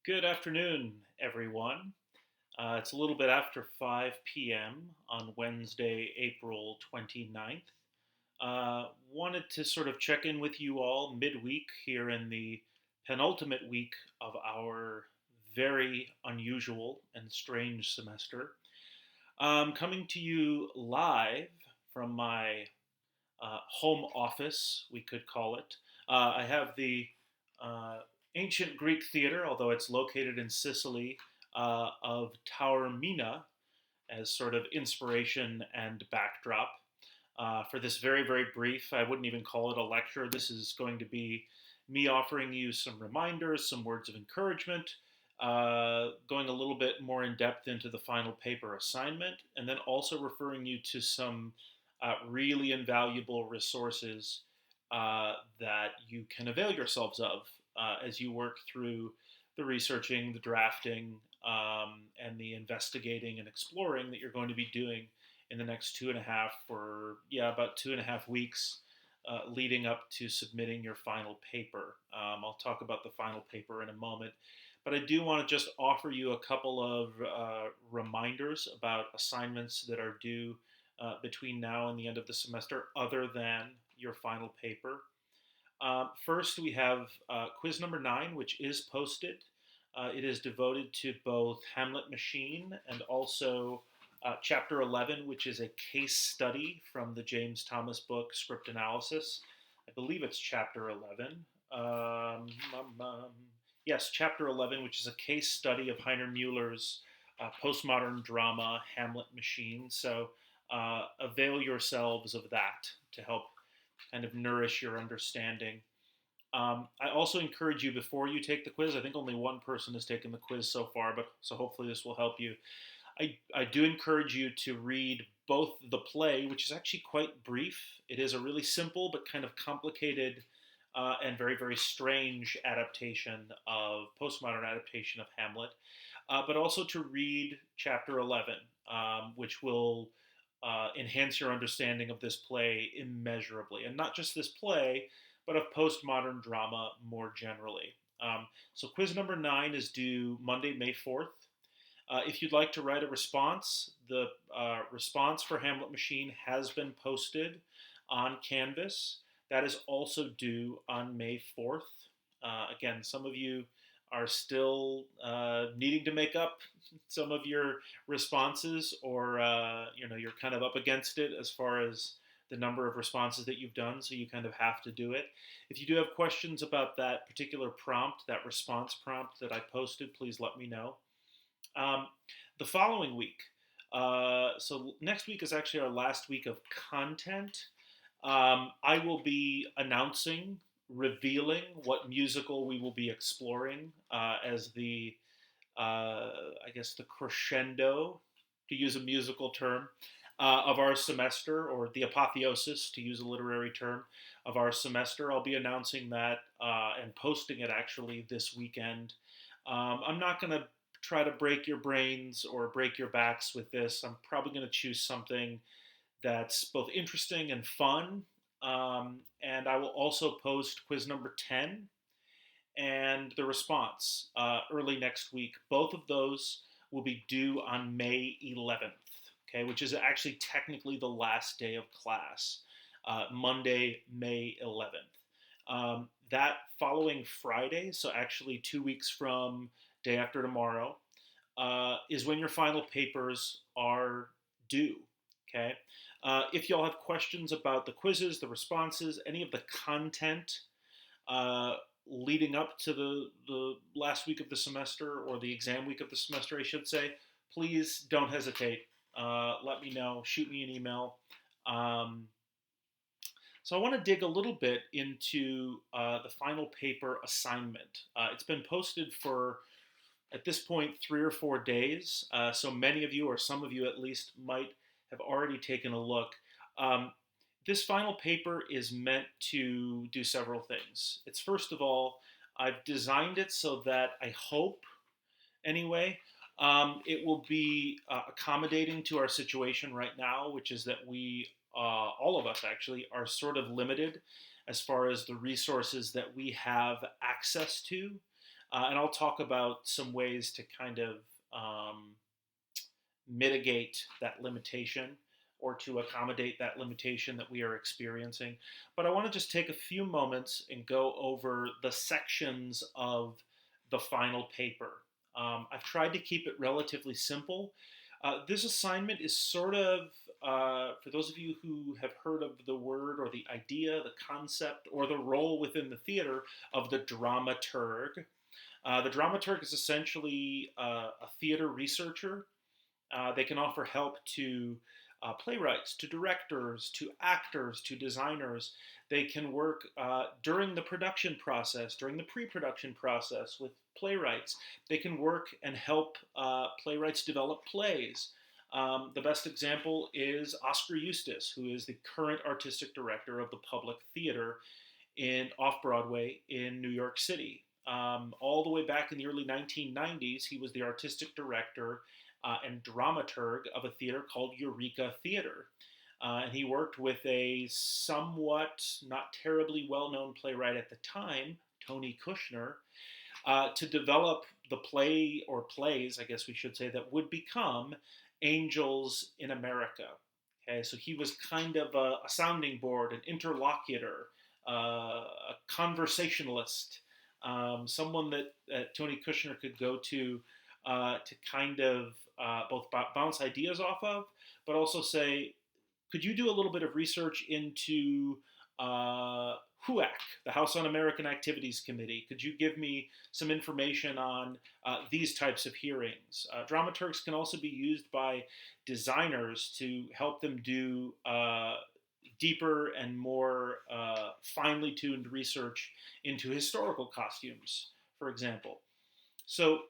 Good afternoon, everyone. It's a little bit after 5 p.m. on Wednesday, April 29th. Wanted to sort of check in with you all midweek here in the penultimate week of our very unusual and strange semester. Coming to you live from my home office, we could call it. I have the uh, ancient Greek theater, although it's located in Sicily, of Taormina as sort of inspiration and backdrop. For this very, very brief, I wouldn't even call it a lecture. This is going to be me offering you some reminders, some words of encouragement, going a little bit more in depth into the final paper assignment, and then also referring you to some really invaluable resources that you can avail yourselves of as you work through the researching, the drafting, and the investigating and exploring that you're going to be doing in the next about 2.5 weeks leading up to submitting your final paper. I'll talk about the final paper in a moment, but I do want to just offer you a couple of reminders about assignments that are due between now and the end of the semester, other than your final paper. First, we have quiz number 9, which is posted. It is devoted to both Hamlet Machine and also chapter 11, which is a case study from the James Thomas book, Script Analysis. I believe it's chapter 11. Yes, chapter 11, which is a case study of Heiner Muller's postmodern drama, Hamlet Machine. So avail yourselves of that to help kind of nourish your understanding. I also encourage you before you take the quiz. I think only one person has taken the quiz so far, but so hopefully this will help you. I do encourage you to read both the play, which is actually quite brief. It is a really simple but kind of complicated and very, very strange postmodern adaptation of Hamlet, but also to read chapter 11, which will enhance your understanding of this play immeasurably. And not just this play, but of postmodern drama more generally. So quiz number 9 is due Monday, May 4th. If you'd like to write a response, the response for Hamlet Machine has been posted on Canvas. That is also due on May 4th. Again, some of you are still needing to make up some of your responses, or you're kind of up against it as far as the number of responses that you've done, so you kind of have to do it. If you do have questions about that particular prompt, that response prompt that I posted, please let me know. The following week, so next week is actually our last week of content. I will be announcing, revealing what musical we will be exploring as I guess, the crescendo, to use a musical term, of our semester, or the apotheosis, to use a literary term, of our semester. I'll be announcing that and posting it actually this weekend. I'm not going to try to break your brains or break your backs with this. I'm probably going to choose something that's both interesting and fun. And I will also post quiz number 10 and the response early next week. Both of those will be due on May 11th, okay, which is actually technically the last day of class, Monday, May 11th. That following Friday, so actually 2 weeks from day after tomorrow, is when your final papers are due. Okay. If y'all have questions about the quizzes, the responses, any of the content leading up to the last week of the semester, or the exam week of the semester, I should say, please don't hesitate. Let me know. Shoot me an email. So I want to dig a little bit into the final paper assignment. It's been posted for, at this point, 3 or 4 days. So many of you, or some of you at least, might have already taken a look. This final paper is meant to do several things. It's, first of all, I've designed it so that I hope, anyway, it will be accommodating to our situation right now, which is that we, all of us actually, are sort of limited as far as the resources that we have access to. and I'll talk about some ways to kind of um, mitigate that limitation or to accommodate that limitation that we are experiencing. But I want to just take a few moments and go over the sections of the final paper. I've tried to keep it relatively simple. This assignment is sort of, for those of you who have heard of the word or the idea, the concept, or the role within the theater of the dramaturg. The dramaturg is essentially a theater researcher. They can offer help to playwrights, to directors, to actors, to designers. They can work during the production process, during the pre production process with playwrights. They can work and help playwrights develop plays. The best example is Oscar Eustis, who is the current artistic director of the Public Theater in off Broadway in New York City. All the way back in the early 1990s, he was the artistic director and dramaturg of a theater called Eureka Theater. And he worked with a somewhat not terribly well known playwright at the time, Tony Kushner, to develop the play or plays, I guess we should say, that would become Angels in America. Okay, so he was kind of a sounding board, an interlocutor, a conversationalist, someone that Tony Kushner could go to kind of both bounce ideas off of, but also say, could you do a little bit of research into HUAC, the House Un-American Activities Committee? Could you give me some information on these types of hearings? Dramaturgs can also be used by designers to help them do deeper and more finely tuned research into historical costumes, for example. So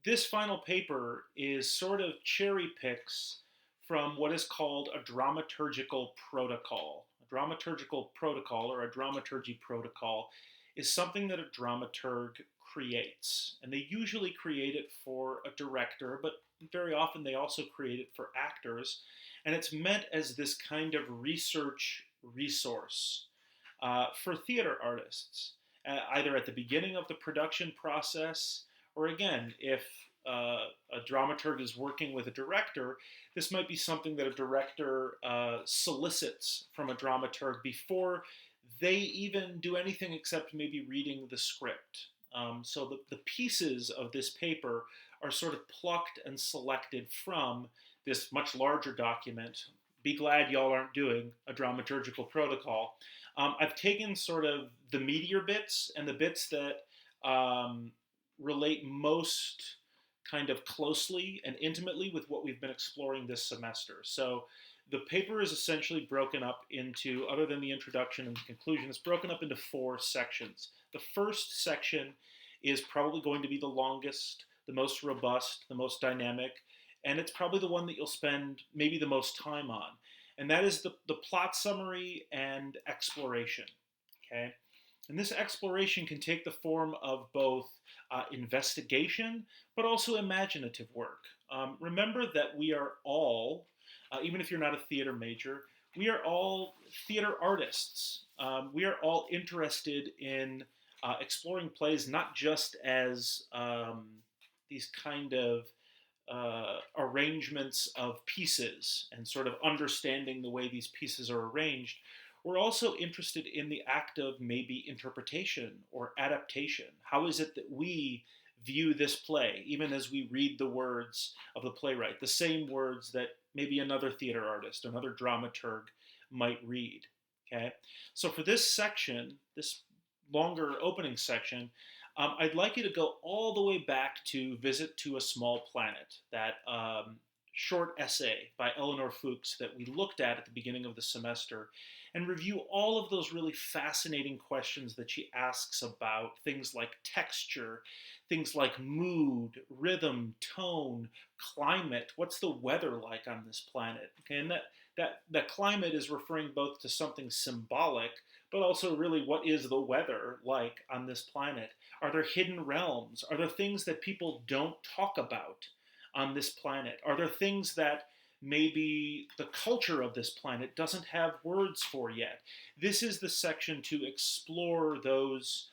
this final paper is sort of cherry picks from what is called a dramaturgical protocol. A dramaturgical protocol or a dramaturgy protocol is something that a dramaturg creates. And they usually create it for a director, but very often they also create it for actors. And it's meant as this kind of research resource for theater artists, either at the beginning of the production process, or again, if a dramaturg is working with a director, this might be something that a director solicits from a dramaturg before they even do anything except maybe reading the script. So the pieces of this paper are sort of plucked and selected from this much larger document. Be glad y'all aren't doing a dramaturgical protocol. I've taken sort of the meatier bits and the bits that relate most kind of closely and intimately with what we've been exploring this semester. So the paper is essentially broken up into, other than the introduction and the conclusion, it's broken up into 4 sections. The first section is probably going to be the longest, the most robust, the most dynamic, and it's probably the one that you'll spend maybe the most time on. And that is the plot summary and exploration. Okay? And this exploration can take the form of both investigation, but also imaginative work. Remember that we are all, even if you're not a theater major, we are all theater artists. We are all interested in exploring plays not just as these kind of arrangements of pieces and sort of understanding the way these pieces are arranged. We're also interested in the act of maybe interpretation or adaptation. How is it that we view this play, even as we read the words of the playwright, the same words that maybe another theater artist, another dramaturg might read? Okay, so for this section, this longer opening section, I'd like you to go all the way back to Visit to a Small Planet, that short essay by Eleanor Fuchs that we looked at the beginning of the semester, and review all of those really fascinating questions that she asks about things like texture, things like mood, rhythm, tone, climate. What's the weather like on this planet? Okay, and that climate is referring both to something symbolic, but also really what is the weather like on this planet? Are there hidden realms? Are there things that people don't talk about on this planet? Are there things that maybe the culture of this planet doesn't have words for yet? This is the section to explore those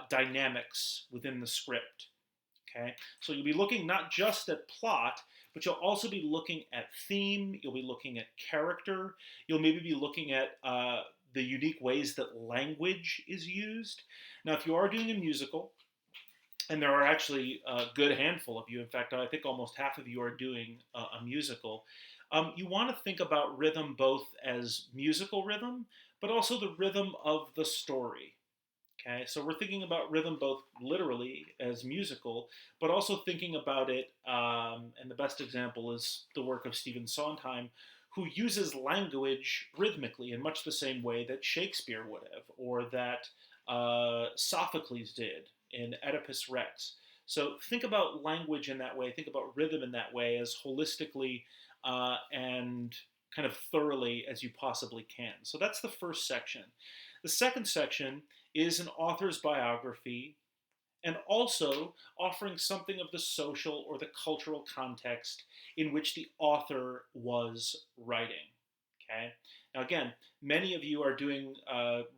dynamics within the script. Okay, so you'll be looking not just at plot, but you'll also be looking at theme. You'll be looking at character. You'll maybe be looking at the unique ways that language is used. Now, if you are doing a musical, and there are actually a good handful of you. In fact, I think almost half of you are doing a musical. You want to think about rhythm both as musical rhythm, but also the rhythm of the story. Okay, so we're thinking about rhythm both literally as musical, but also thinking about it, and the best example is the work of Stephen Sondheim, who uses language rhythmically in much the same way that Shakespeare would have, or that Sophocles did in Oedipus Rex. So think about language in that way, think about rhythm in that way as holistically and kind of thoroughly as you possibly can. So that's the first section. The second section is an author's biography and also offering something of the social or the cultural context in which the author was writing. Okay. Now, again, many of you are doing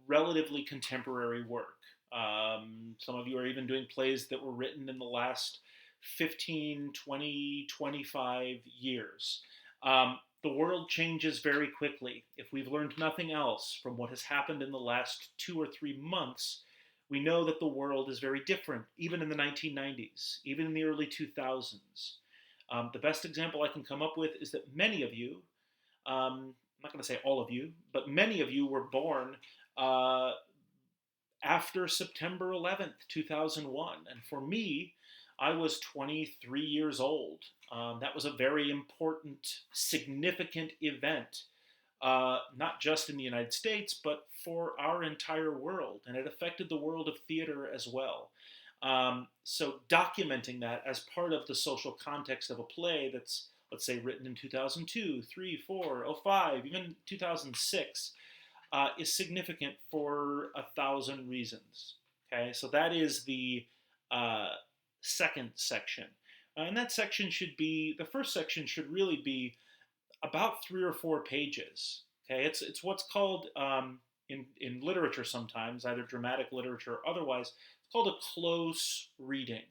relatively contemporary work. Some of you are even doing plays that were written in the last 15, 20, 25 years. The world changes very quickly. If we've learned nothing else from what has happened in the last 2 or 3 months, we know that the world is very different, even in the 1990s, even in the early 2000s. The best example I can come up with is that many of you, I'm not going to say all of you, but many of you were born uh, after September 11th, 2001. And for me, I was 23 years old. That was a very important, significant event, not just in the United States, but for our entire world. And it affected the world of theater as well. So documenting that as part of the social context of a play that's, let's say, written in 2002, 3, 4, 05, even 2006, is significant for 1,000 reasons. Okay, so that is the uh, second section. And that section should be, the first section should really be about 3 or 4 pages. Okay, it's what's called in literature sometimes, either dramatic literature or otherwise, it's called a close reading.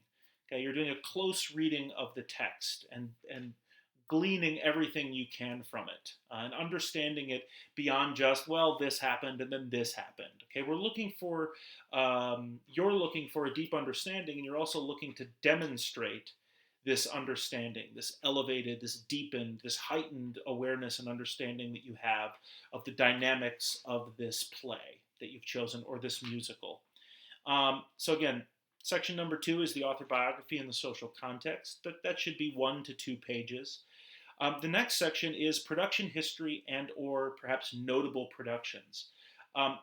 Okay, you're doing a close reading of the text and gleaning everything you can from it and understanding it beyond just, well, this happened and then this happened. Okay, we're looking for you're looking for a deep understanding, and you're also looking to demonstrate this understanding, this elevated, this deepened, this heightened awareness and understanding that you have of the dynamics of this play that you've chosen or this musical. So again, section number 2 is the author biography and the social context. That should be 1 to 2 pages. The next section is production history and or perhaps notable productions.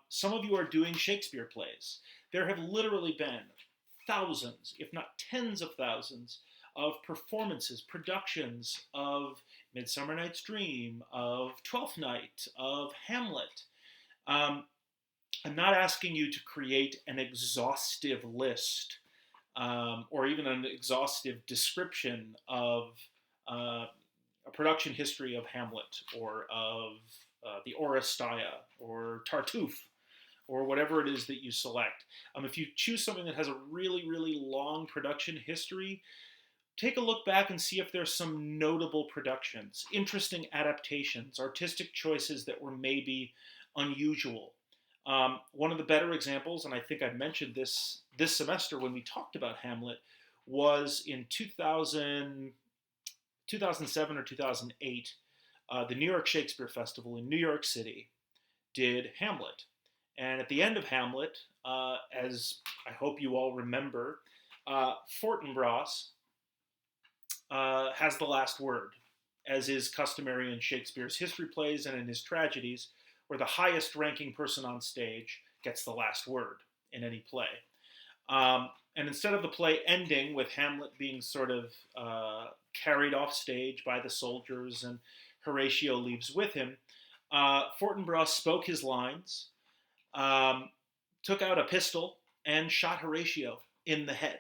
Some of you are doing Shakespeare plays. There have literally been thousands, if not tens of thousands, of performances, productions of Midsummer Night's Dream, of Twelfth Night, of Hamlet. I'm not asking you to create an exhaustive list or even an exhaustive description of a production history of Hamlet or of the Oresteia or Tartuffe or whatever it is that you select. If you choose something that has a really, really long production history, take a look back and see if there's some notable productions, interesting adaptations, artistic choices that were maybe unusual. One of the better examples, and I think I mentioned this semester when we talked about Hamlet, was in 2007 or 2008, the New York Shakespeare Festival in New York City did Hamlet. And at the end of Hamlet, as I hope you all remember, Fortinbras has the last word, as is customary in Shakespeare's history plays and in his tragedies, where the highest ranking person on stage gets the last word in any play. And instead of the play ending with Hamlet being sort of carried off stage by the soldiers and Horatio leaves with him, Fortinbras spoke his lines, took out a pistol, and shot Horatio in the head.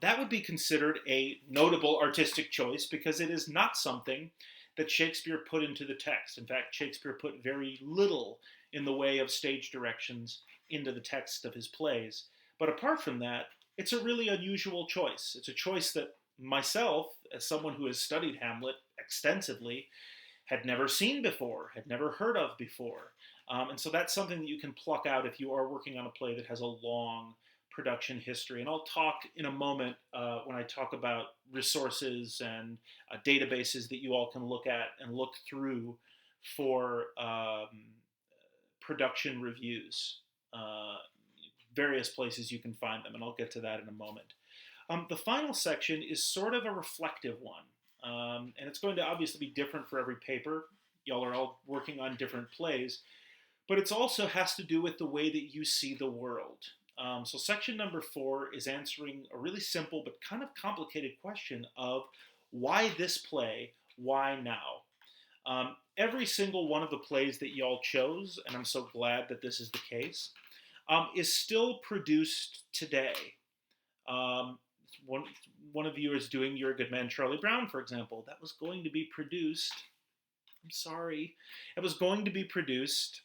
That would be considered a notable artistic choice because it is not something that Shakespeare put into the text. In fact, Shakespeare put very little in the way of stage directions into the text of his plays. But apart from that, it's a really unusual choice. It's a choice that myself, as someone who has studied Hamlet extensively, had never seen before, had never heard of before. And so that's something that you can pluck out if you are working on a play that has a long production history. And I'll talk in a moment when I talk about resources and databases that you all can look at and look through for production reviews. Various places you can find them, and I'll get to that in a moment. The final section is sort of a reflective one, and it's going to obviously be different for every paper. Y'all are all working on different plays, but it also has to do with the way that you see the world. So section number 4 is answering a really simple but kind of complicated question of why this play, why now? Every single one of the plays that y'all chose, and I'm so glad that this is the case, is still produced today. Um, one of you is doing You're a Good Man, Charlie Brown, for example. That was going to be produced. I'm sorry. It was going to be produced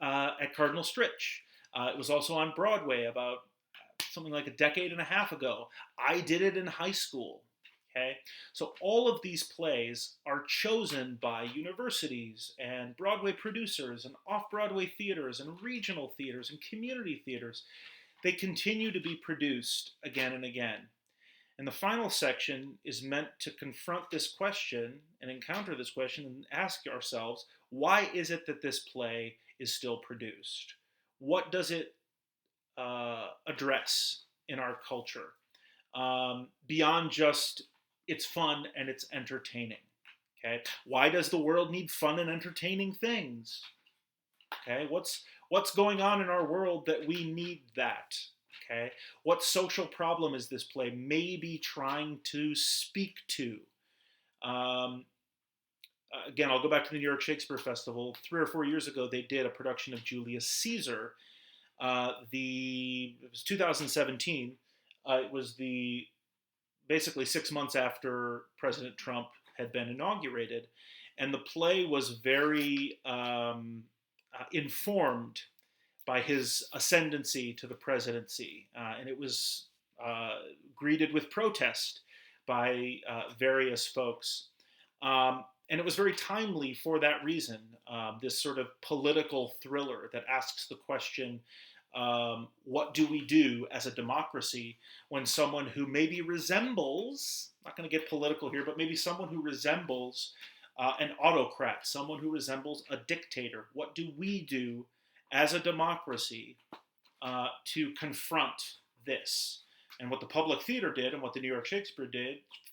at Cardinal Stritch. It was also on Broadway about something like a decade and a half ago. I did it in high school. Okay, so all of these plays are chosen by universities and Broadway producers and off-Broadway theaters and regional theaters and community theaters. They continue to be produced again and again. And the final section is meant to confront this question and encounter this question and ask ourselves, why is it that this play is still produced? What does it address in our culture beyond just it's fun and it's entertaining? Okay, why does the world need fun and entertaining things? Okay, what's going on in our world that we need that? Okay, what social problem is this play maybe trying to speak to? Um, Again, I'll go back to the New York Shakespeare Festival. 3 or 4 years ago, they did a production of Julius Caesar. It was 2017. It was the basically 6 months after President Trump had been inaugurated, and the play was very informed by his ascendancy to the presidency, and it was greeted with protest by various folks. And it was very timely for that reason, this sort of political thriller that asks the question, what do we do as a democracy when someone who maybe resembles, not going to get political here, but maybe someone who resembles an autocrat, someone who resembles a dictator? What do we do as a democracy to confront this? And what the Public Theater did and what the New York Shakespeare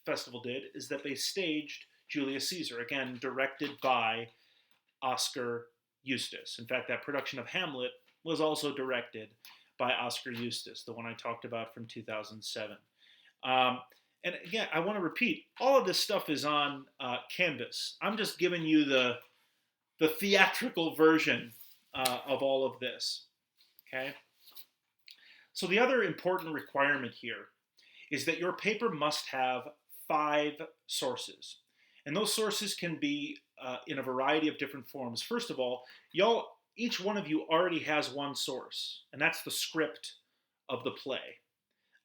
Festival did is that they staged Julius Caesar, again, directed by Oscar Eustis. In fact, that production of Hamlet was also directed by Oscar Eustis, the one I talked about from 2007. And again, I want to repeat, all of this stuff is on Canvas. I'm just giving you the theatrical version of all of this, okay? So the other important requirement here is that your paper must have 5 sources. And those sources can be in a variety of different forms. First of all, each one of you already has one source, and that's the script of the play.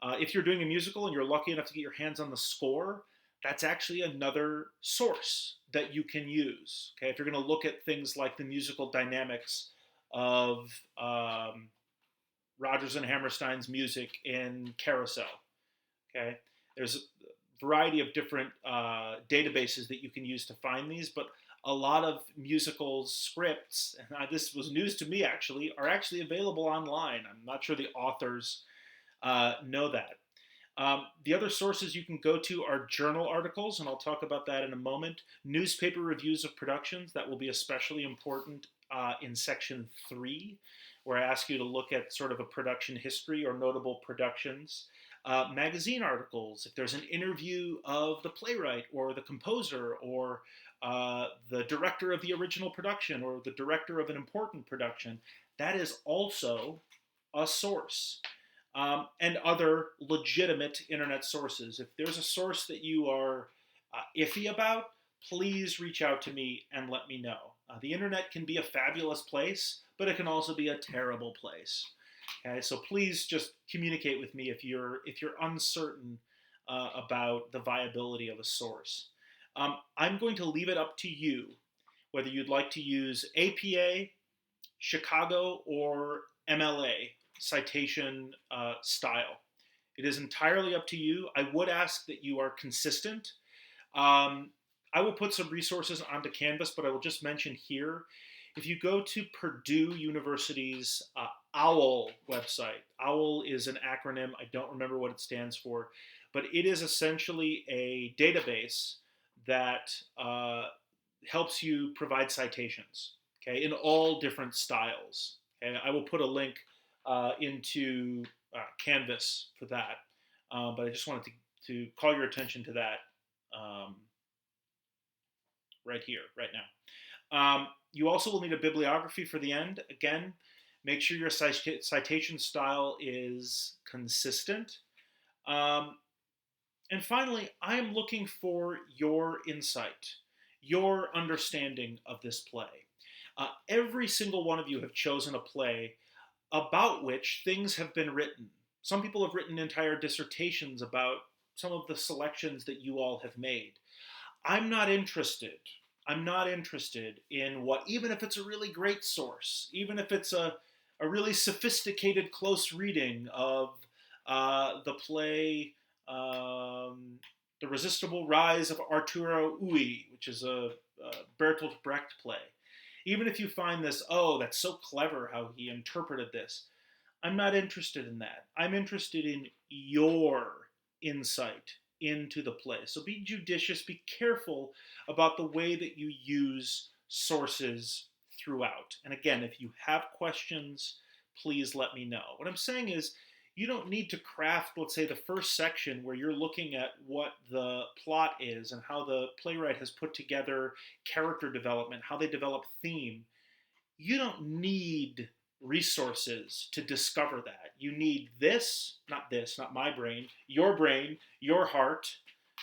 If you're doing a musical and you're lucky enough to get your hands on the score, that's actually another source that you can use. Okay, if you're going to look at things like the musical dynamics of Rodgers and Hammerstein's music in Carousel, okay, there's variety of different databases that you can use to find these, but a lot of musical scripts, and this was news to me actually, are actually available online. I'm not sure the authors know that. The other sources you can go to are journal articles, and I'll talk about that in a moment. Newspaper reviews of productions, that will be especially important in section 3, where I ask you to look at sort of a production history or notable productions. Magazine articles, if there's an interview of the playwright or the composer or the director of the original production or the director of an important production, that is also a source. And other legitimate internet sources. If there's a source that you are iffy about, please reach out to me and let me know. The internet can be a fabulous place, but it can also be a terrible place. Okay, so please just communicate with me if you're uncertain about the viability of a source. I'm going to leave it up to you whether you'd like to use APA, Chicago, or MLA citation style. It is entirely up to you. I would ask that you are consistent. Um, I will put some resources onto Canvas, but I will just mention here if you go to Purdue University's OWL website, OWL is an acronym, I don't remember what it stands for, but it is essentially a database that helps you provide citations, okay, in all different styles. And I will put a link into Canvas for that, but I just wanted to call your attention to that um, right here, right now. You also will need a bibliography for the end. Again, make sure your citation style is consistent. Um, and finally, I am looking for your insight, your understanding of this play. Every single one of you have chosen a play about which things have been written. Some people have written entire dissertations about some of the selections that you all have made. I'm not interested. I'm not interested in what, even if it's a really great source, even if it's a really sophisticated, close reading of the play The Resistible Rise of Arturo Ui, which is a Bertolt Brecht play. Even if you find this, oh, that's so clever how he interpreted this, I'm not interested in that. I'm interested in your insight into the play. So be judicious, be careful about the way that you use sources throughout. And again, if you have questions, please let me know. What I'm saying is, you don't need to craft, let's say, the first section where you're looking at what the plot is and how the playwright has put together character development, how they develop theme. You don't need resources to discover that. You need this, not my brain, your heart,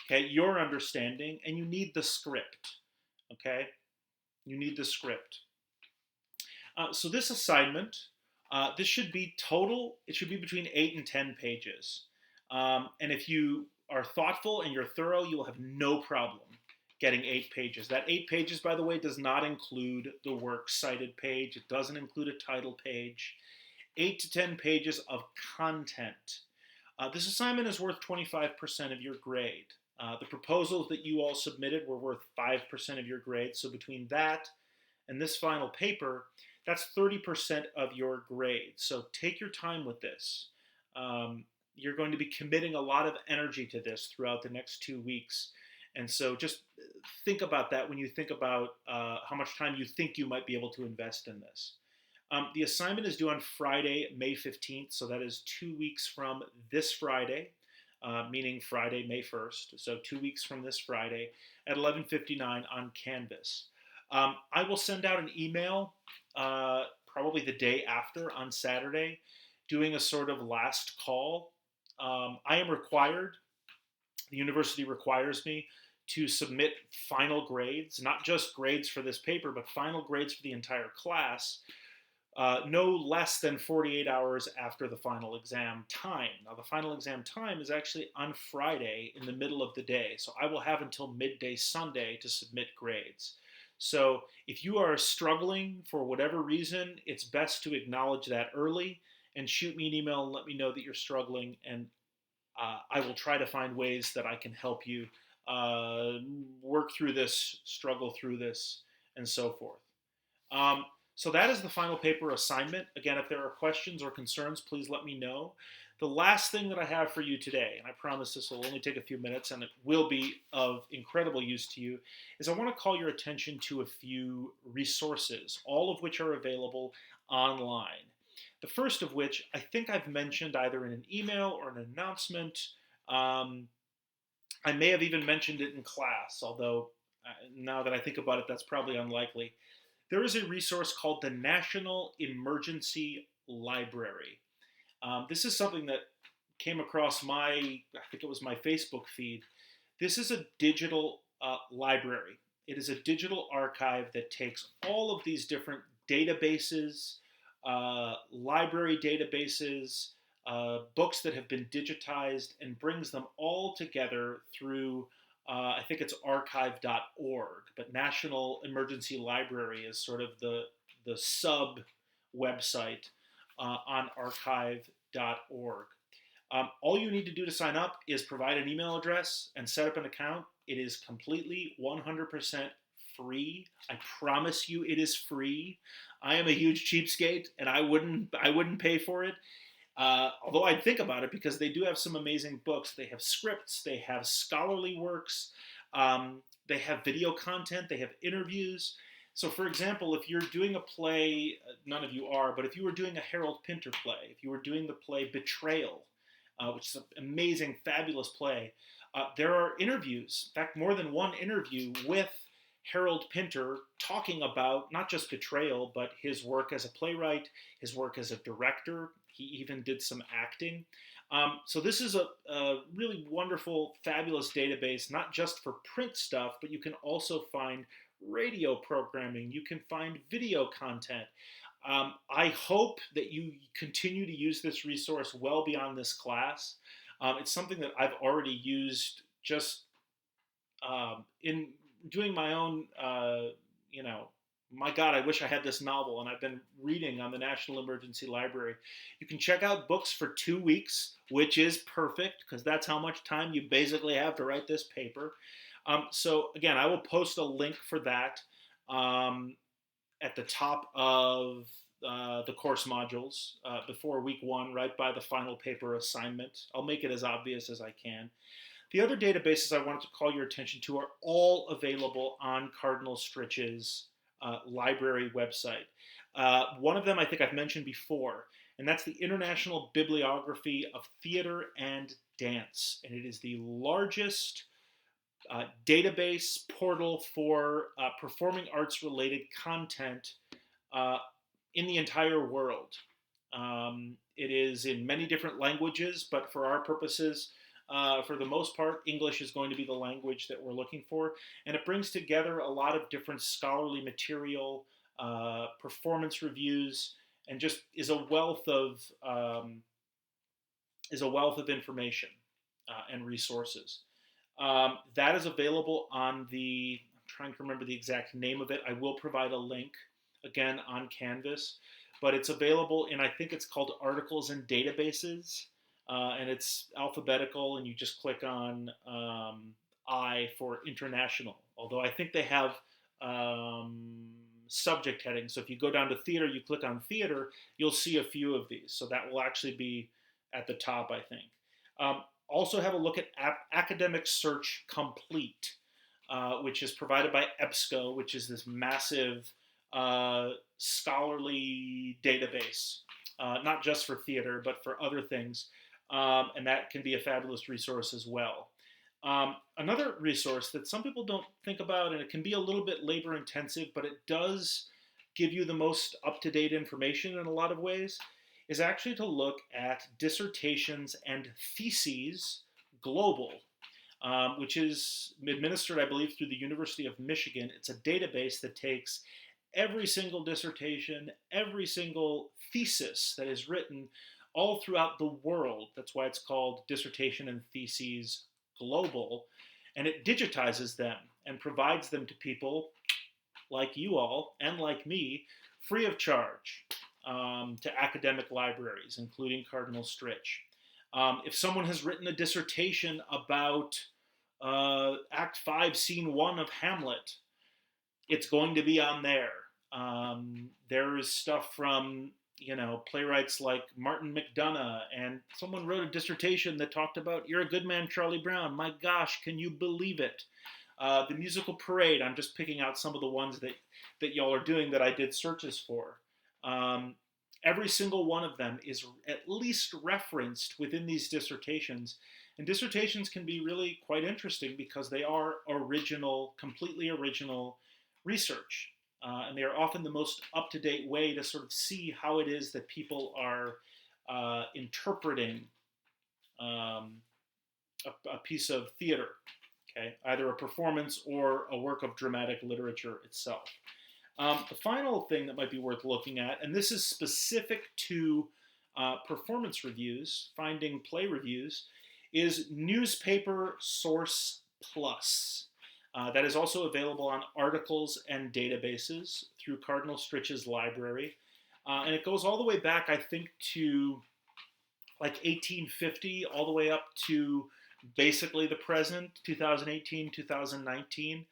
okay, your understanding, and you need the script, okay? You need the script. So this assignment, this should be total, it should be between 8 and 10 pages. And if you are thoughtful and you're thorough, you will have no problem getting 8 pages. That 8 pages, by the way, does not include the works cited page. It doesn't include a title page. 8 to 10 pages of content. This assignment is worth 25% of your grade. The proposals that you all submitted were worth 5% of your grade. So between that and this final paper, that's 30% of your grade. So take your time with this. You're going to be committing a lot of energy to this throughout the next 2 weeks. And so just think about that when you think about how much time you think you might be able to invest in this. The assignment is due on Friday, May 15th, so that is 2 weeks from this Friday, meaning Friday, May 1st, so 2 weeks from this Friday at 11:59 on Canvas. I will send out an email probably the day after on Saturday, doing a sort of last call. I am required, the university requires me to submit final grades, not just grades for this paper, but final grades for the entire class, no less than 48 hours after the final exam time. Now, the final exam time is actually on Friday in the middle of the day, so I will have until midday Sunday to submit grades. So if you are struggling for whatever reason, it's best to acknowledge that early and shoot me an email and let me know that you're struggling, and I will try to find ways that I can help you work through this, struggle through this, and so forth. So that is the final paper assignment. Again, if there are questions or concerns, please let me know. The last thing that I have for you today, and I promise this will only take a few minutes and it will be of incredible use to you, is I want to call your attention to a few resources, all of which are available online. The first of which I think I've mentioned either in an email or an announcement. I may have even mentioned it in class, although now that I think about it, that's probably unlikely. There is a resource called the National Emergency Library. This is something that came across I think it was my Facebook feed. This is a digital library. It is a digital archive that takes all of these different databases, library databases, books that have been digitized, and brings them all together through, I think it's archive.org, but National Emergency Library is sort of the sub website on archive.org. All you need to do to sign up is provide an email address and set up an account. It is completely 100% free. I promise you, it is free. I am a huge cheapskate, and I wouldn't pay for it. Although I'd think about it because they do have some amazing books. They have scripts, they have scholarly works, they have video content, they have interviews. So, for example, if you're doing a play, none of you are, but if you were doing a Harold Pinter play, if you were doing the play Betrayal, which is an amazing, fabulous play, there are interviews, in fact, more than one interview with Harold Pinter talking about not just Betrayal, but his work as a playwright, his work as a director. He even did some acting. So this is a really wonderful, fabulous database, not just for print stuff, but you can also find radio programming. You can find video content. I hope that you continue to use this resource well beyond this class. It's something that I've already used just in doing my own, my God, I wish I had this novel, and I've been reading on the National Emergency Library. You can check out books for 2 weeks, which is perfect because that's how much time you basically have to write this paper. So again, I will post a link for that at the top of the course modules before week 1, right by the final paper assignment. I'll make it as obvious as I can. The other databases I wanted to call your attention to are all available on Cardinal Stritch's library website. One of them I think I've mentioned before, and that's the International Bibliography of Theater and Dance. And it is the largest database portal for performing arts related content in the entire world. It is in many different languages, but for our purposes, for the most part, English is going to be the language that we're looking for, and it brings together a lot of different scholarly material, performance reviews, and just is a wealth of information and resources. That is available on the. I'm trying to remember the exact name of it. I will provide a link again on Canvas, but it's available in, I think it's called Articles and Databases. And it's alphabetical, and you just click on I for international. Although I think they have subject headings. So if you go down to theater, you click on theater, you'll see a few of these. So that will actually be at the top, I think. Also have a look at Academic Search Complete, which is provided by EBSCO, which is this massive scholarly database, not just for theater, but for other things. And that can be a fabulous resource as well. Another resource that some people don't think about, and it can be a little bit labor intensive, but it does give you the most up-to-date information in a lot of ways, is actually to look at dissertations and theses global, which is administered, I believe, through the University of Michigan. It's a database that takes every single dissertation, every single thesis that is written all throughout the world. That's why it's called Dissertation and Theses Global. And it digitizes them and provides them to people like you all and like me free of charge to academic libraries, including Cardinal Stritch. If someone has written a dissertation about Act 5, Scene 1 of Hamlet, it's going to be on there. There is stuff from playwrights like Martin McDonough, and someone wrote a dissertation that talked about You're a Good Man, Charlie Brown. My gosh, can you believe it? The Musical Parade, I'm just picking out some of the ones that y'all are doing that I did searches for. Every single one of them is at least referenced within these dissertations. And dissertations can be really quite interesting because they are original, completely original research. And they are often the most up-to-date way to sort of see how it is that people are interpreting a piece of theater, okay? Either a performance or a work of dramatic literature itself. The final thing that might be worth looking at, and this is specific to performance reviews, finding play reviews, is Newspaper Source Plus. That is also available on articles and databases through Cardinal Stritch's library. And it goes all the way back, I think, to like 1850, all the way up to basically the present, 2018, 2019.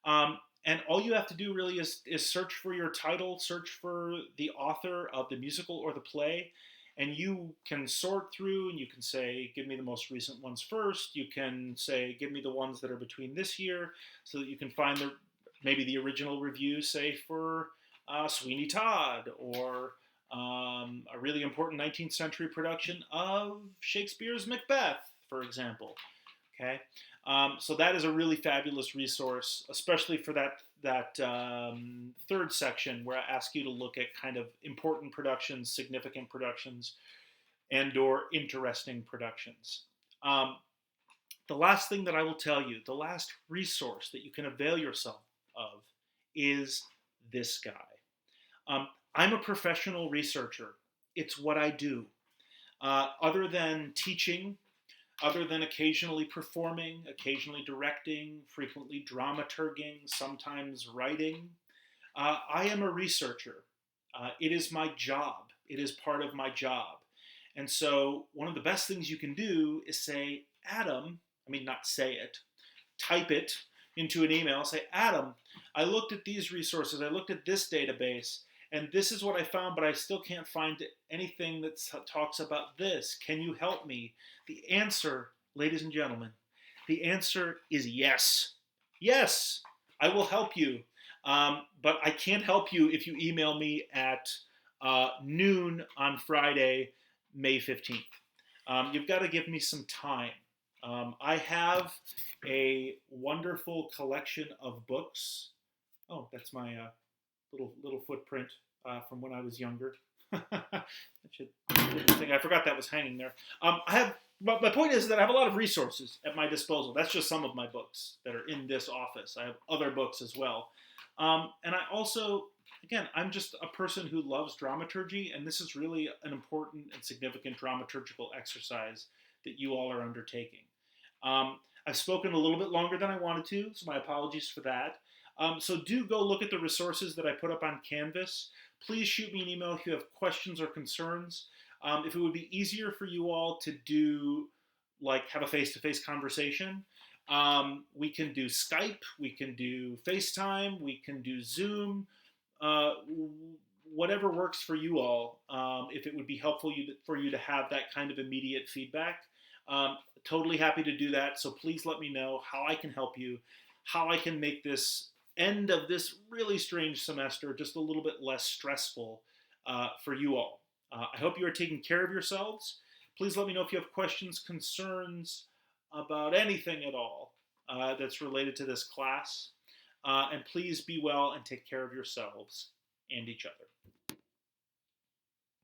And all you have to do really is search for your title, search for the author of the musical or the play, and you can sort through and you can say, give me the most recent ones first. You can say, give me the ones that are between this year, so that you can find maybe the original review, say, for Sweeney Todd, or a really important 19th century production of Shakespeare's Macbeth, for example. Okay, so that is a really fabulous resource, especially for that third section where I ask you to look at kind of important productions, significant productions, and/or interesting productions. The last thing that I will tell you, the last resource that you can avail yourself of, is this guy. I'm a professional researcher. It's what I do. Other than teaching, other than occasionally performing, occasionally directing, frequently dramaturging, sometimes writing, I am a researcher. It is my job. It is part of my job. And so one of the best things you can do is say, Adam, not say it, type it into an email, say, Adam, I looked at these resources, I looked at this database, and this is what I found, but I still can't find anything that talks about this. Can you help me? The answer, ladies and gentlemen, the answer is yes. Yes, I will help you. But I can't help you if you email me at noon on Friday, May 15th. You've got to give me some time. I have a wonderful collection of books. Oh, that's my little footprint from when I was younger. I forgot that was hanging there. My point is that I have a lot of resources at my disposal. That's just some of my books that are in this office. I have other books as well. And I also, again, I'm just a person who loves dramaturgy, and this is really an important and significant dramaturgical exercise that you all are undertaking. I've spoken a little bit longer than I wanted to, so my apologies for that. So do go look at the resources that I put up on Canvas. Please shoot me an email if you have questions or concerns. If it would be easier for you all to do, like, have a face-to-face conversation, we can do Skype, we can do FaceTime, we can do Zoom, whatever works for you all. If it would be helpful for you to have that kind of immediate feedback, totally happy to do that. So please let me know how I can help you, how I can make this end of this really strange semester just a little bit less stressful for you all. I hope you are taking care of yourselves. Please let me know if you have questions, concerns about anything at all that's related to this class. And please be well and take care of yourselves and each other.